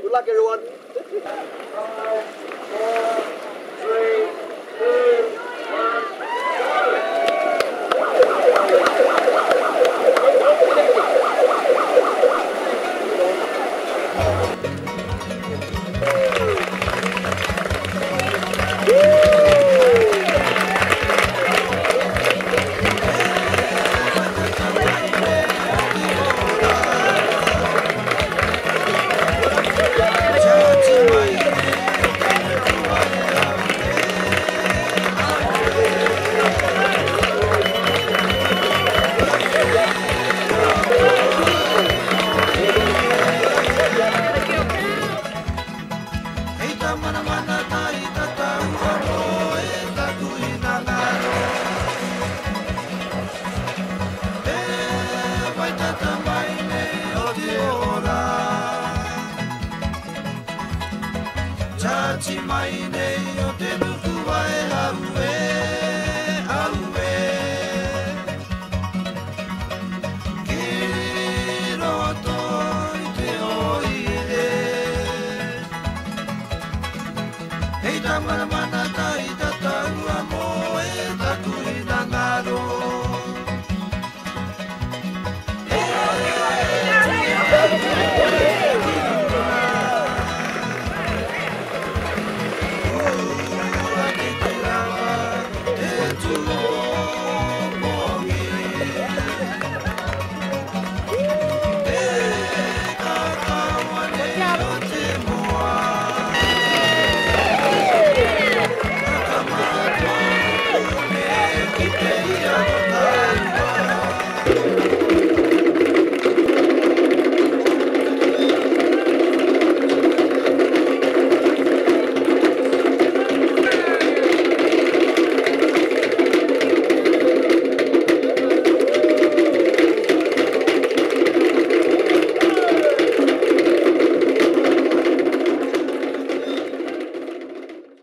Good luck, everyone. 5, 4, 3, 2, 1, Chachi mai nei o te nuku vai aue, aue. Ki roto I te oire. Hei tamara mana ta